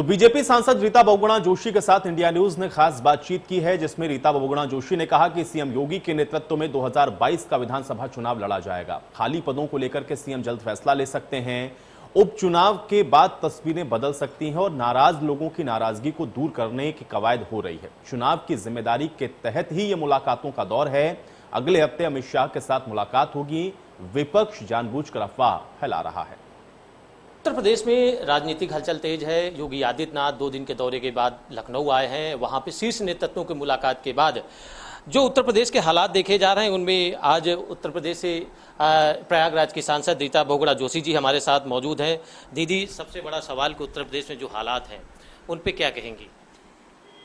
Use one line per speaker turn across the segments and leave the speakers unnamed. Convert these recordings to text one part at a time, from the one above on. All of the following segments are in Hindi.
तो बीजेपी सांसद रीता बहुगुणा जोशी के साथ इंडिया न्यूज ने खास बातचीत की है, जिसमें रीता बहुगुणा जोशी ने कहा कि सीएम योगी के नेतृत्व में 2022 का विधानसभा चुनाव लड़ा जाएगा। खाली पदों को लेकर के सीएम जल्द फैसला ले सकते हैं। उपचुनाव के बाद तस्वीरें बदल सकती हैं और नाराज लोगों की नाराजगी को दूर करने की कवायद हो रही है। चुनाव की जिम्मेदारी के तहत ही ये मुलाकातों का दौर है। अगले हफ्ते अमित शाह के साथ मुलाकात होगी। विपक्ष जानबूझकर अफवाह फैला रहा है।
उत्तर प्रदेश में राजनीतिक हलचल तेज है। योगी आदित्यनाथ 2 दिन के दौरे के बाद लखनऊ आए हैं। वहां पे शीर्ष नेतृत्वों की मुलाकात के बाद जो उत्तर प्रदेश के हालात देखे जा रहे हैं, उनमें आज उत्तर प्रदेश से प्रयागराज की सांसद रीता बहुगुणा जोशी जी हमारे साथ मौजूद हैं। दीदी, सबसे बड़ा सवाल कि उत्तर प्रदेश में जो हालात हैं उन पे क्या कहेंगी?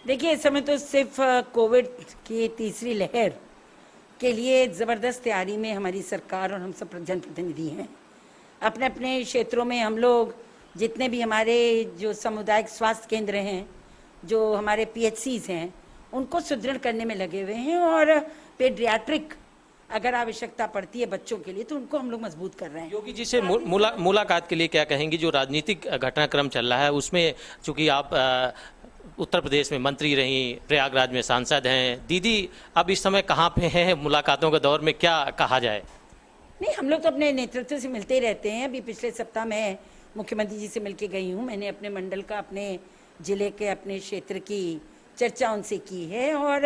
देखिए, इस समय तो सिर्फ कोविड की तीसरी लहर के लिए ज़बरदस्त तैयारी में हमारी सरकार और हम सब जनप्रतिनिधि हैं। अपने अपने क्षेत्रों में हम लोग जितने भी हमारे जो सामुदायिक स्वास्थ्य केंद्र हैं, जो हमारे PHCs हैं, उनको सुदृढ़ करने में लगे हुए हैं और पेडियाट्रिक अगर आवश्यकता पड़ती है बच्चों के लिए तो उनको हम लोग मजबूत कर रहे हैं।
योगी जी से मुलाकात के लिए क्या कहेंगी? जो राजनीतिक घटनाक्रम चल रहा है उसमें चूंकि आप उत्तर प्रदेश में मंत्री रही, प्रयागराज में सांसद हैं, दीदी अब इस समय कहाँ पे हैं? मुलाकातों के दौर में क्या कहा जाए?
नहीं, हम लोग तो अपने नेतृत्व से मिलते ही रहते हैं। अभी पिछले सप्ताह मैं मुख्यमंत्री जी से मिलके गई हूँ। मैंने अपने मंडल का, अपने जिले के, अपने क्षेत्र की चर्चा उनसे की है और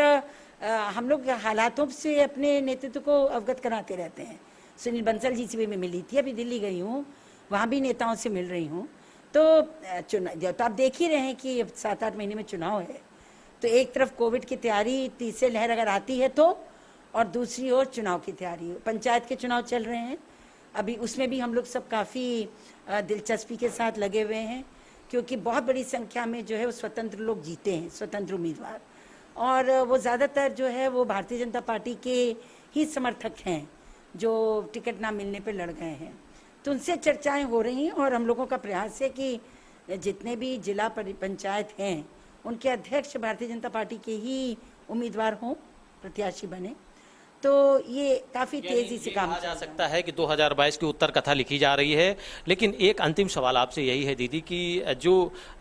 हम लोग हालातों से अपने नेतृत्व को अवगत कराते रहते हैं। सुनील बंसल जी से भी मैं मिली थी, अभी दिल्ली गई हूँ, वहाँ भी नेताओं से मिल रही हूँ। तो तो आप देख ही रहे हैं कि 7-8 महीने में चुनाव है, तो एक तरफ कोविड की तैयारी, तीसरी लहर अगर आती है तो, और दूसरी ओर चुनाव की तैयारी। पंचायत के चुनाव चल रहे हैं अभी, उसमें भी हम लोग सब काफ़ी दिलचस्पी के साथ लगे हुए हैं, क्योंकि बहुत बड़ी संख्या में जो है वो स्वतंत्र लोग जीते हैं, स्वतंत्र उम्मीदवार, और वो ज़्यादातर जो है वो भारतीय जनता पार्टी के ही समर्थक हैं जो टिकट ना मिलने पर लड़ गए हैं। तो उनसे चर्चाएं हो रही हैं और हम लोगों का प्रयास है कि जितने भी जिला पंचायत हैं उनके अध्यक्ष भारतीय जनता पार्टी के ही उम्मीदवार हों, प्रत्याशी बने। तो ये काफी तेजी से काम
कहा जा सकता है कि 2022 की उत्तर कथा लिखी जा रही है। लेकिन एक अंतिम सवाल आपसे यही है दीदी कि जो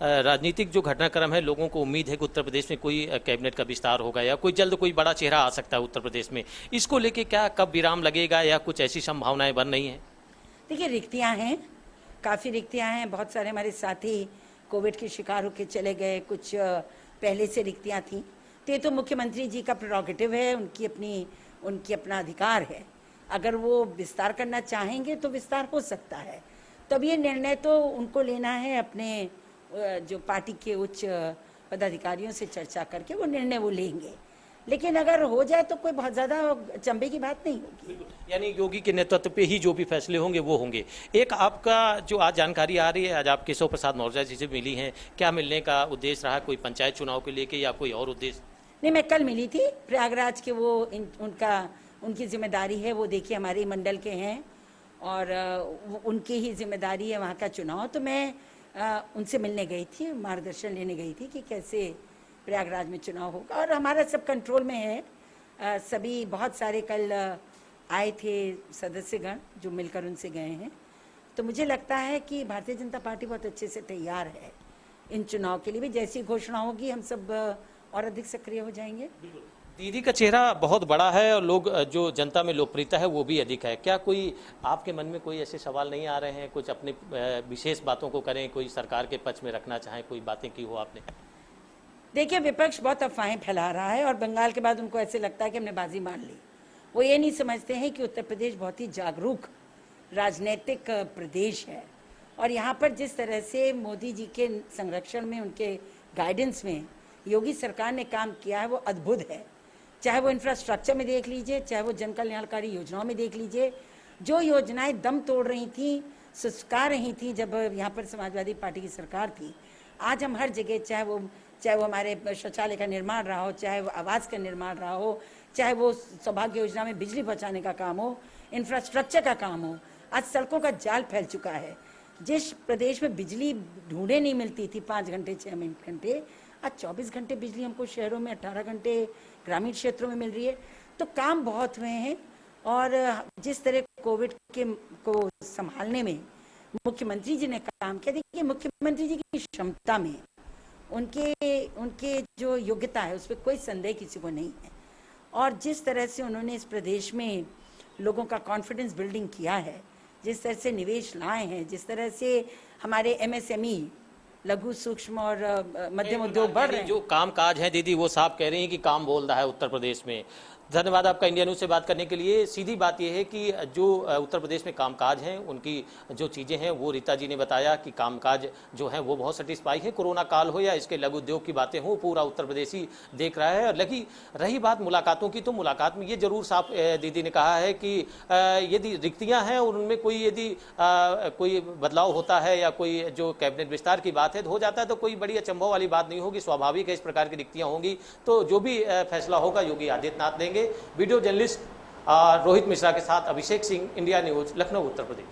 राजनीतिक जो घटनाक्रम है, लोगों को उम्मीद है कि उत्तर प्रदेश में कोई कैबिनेट का विस्तार होगा या कोई जल्द कोई बड़ा चेहरा आ सकता है उत्तर प्रदेश में, इसको लेके क्या कब विराम लगेगा या कुछ ऐसी संभावनाएं बन रही हैं?
देखिए, रिक्तियां हैं, काफ़ी रिक्तियां हैं। बहुत सारे हमारे साथी कोविड के शिकार होकर चले गए, कुछ पहले से रिक्तियां थी। तो ये तो मुख्यमंत्री जी का प्रेरोगेटिव है, उनकी अपना अधिकार है। अगर वो विस्तार करना चाहेंगे तो विस्तार हो सकता है। तब ये निर्णय तो उनको लेना है, अपने जो पार्टी के उच्च पदाधिकारियों से चर्चा करके वो निर्णय वो लेंगे। लेकिन अगर हो जाए तो कोई बहुत ज़्यादा चंबे की बात नहीं होगी।
यानी योगी के नेतृत्व पे ही जो भी फैसले होंगे वो होंगे। एक आपका जो आज जानकारी आ रही है, आज आप केशव प्रसाद मौर्य जी से मिली हैं, क्या मिलने का उद्देश्य रहा? कोई पंचायत चुनाव के लेके या कोई और उद्देश्य?
नहीं, मैं कल मिली थी प्रयागराज के, वो उनकी जिम्मेदारी है, वो देखिए हमारे मंडल के हैं और उनकी ही जिम्मेदारी है वहाँ का चुनाव। तो मैं उनसे मिलने गई थी, मार्गदर्शन लेने गई थी कि कैसे प्रयागराज में चुनाव होगा, और हमारा सब कंट्रोल में है। सभी बहुत सारे कल आए थे सदस्यगण जो मिलकर उनसे गए हैं। तो मुझे लगता है कि भारतीय जनता पार्टी बहुत अच्छे से तैयार है इन चुनाव के लिए भी। जैसी घोषणा होगी हम सब और अधिक सक्रिय हो जाएंगे।
दीदी का चेहरा बहुत बड़ा है और लोग जो जनता में लोकप्रियता है वो भी अधिक है। क्या कोई आपके मन में कोई ऐसे सवाल नहीं आ रहे हैं? कुछ अपने विशेष बातों को करें, कोई सरकार के पक्ष में रखना चाहें, कोई बातें की हो आपने?
देखिए, विपक्ष बहुत अफवाहें फैला रहा है और बंगाल के बाद उनको ऐसे लगता है कि हमने बाजी मार ली। वो ये नहीं समझते हैं कि उत्तर प्रदेश बहुत ही जागरूक राजनीतिक प्रदेश है और यहाँ पर जिस तरह से मोदी जी के संरक्षण में, उनके गाइडेंस में योगी सरकार ने काम किया है वो अद्भुत है। चाहे वो इंफ्रास्ट्रक्चर में देख लीजिए, चाहे वो जन कल्याणकारी योजनाओं में देख लीजिए। जो योजनाएं दम तोड़ रही थी, सुस्का रही थी जब यहाँ पर समाजवादी पार्टी की सरकार थी, आज हम हर जगह, चाहे वो हमारे शौचालय का निर्माण रहा हो, चाहे वो आवास का निर्माण रहा हो, चाहे वो सौभाग्य योजना में बिजली पहुँचाने का काम हो, इंफ्रास्ट्रक्चर का काम हो, आज सड़कों का जाल फैल चुका है। जिस प्रदेश में बिजली ढूंढे नहीं मिलती थी 5 घंटे 6 घंटे, आज 24 घंटे बिजली हमको शहरों में, 18 घंटे ग्रामीण क्षेत्रों में मिल रही है। तो काम बहुत हुए हैं और जिस तरह कोविड को संभालने में मुख्यमंत्री जी ने काम किया, देखिए मुख्यमंत्री जी की क्षमता में उनके जो योग्यता है उस पर कोई संदेह किसी को नहीं है। और जिस तरह से उन्होंने इस प्रदेश में लोगों का कॉन्फिडेंस बिल्डिंग किया है, जिस तरह से निवेश लाए हैं, जिस तरह से हमारे एमएसएमई लघु सूक्ष्म और मध्यम उद्योग बढ़ रहे हैं,
जो काम काज है दीदी वो साफ कह रही हैं कि काम बोल रहा है उत्तर प्रदेश में। धन्यवाद आपका इंडिया न्यूज़ से बात करने के लिए। सीधी बात यह है कि जो उत्तर प्रदेश में कामकाज हैं उनकी जो चीज़ें हैं वो रीता जी ने बताया कि कामकाज जो है वो बहुत सेटिस्फाई है। कोरोना काल हो या इसके लघु उद्योग की बातें हो, पूरा उत्तर प्रदेश ही देख रहा है। और रही बात मुलाकातों की, तो मुलाकात में ये जरूर साफ दीदी ने कहा है कि यदि रिक्तियाँ हैं और उनमें कोई यदि कोई बदलाव होता है या कोई जो कैबिनेट विस्तार की बात है तो हो जाता है, तो कोई बड़ी अचंभव वाली बात नहीं होगी। स्वाभाविक है इस प्रकार की रिक्तियाँ होंगी, तो जो भी फैसला होगा योगी आदित्यनाथ लेंगे। वीडियो जर्नलिस्ट रोहित मिश्रा के साथ अभिषेक सिंह, इंडिया न्यूज़, लखनऊ, उत्तर प्रदेश।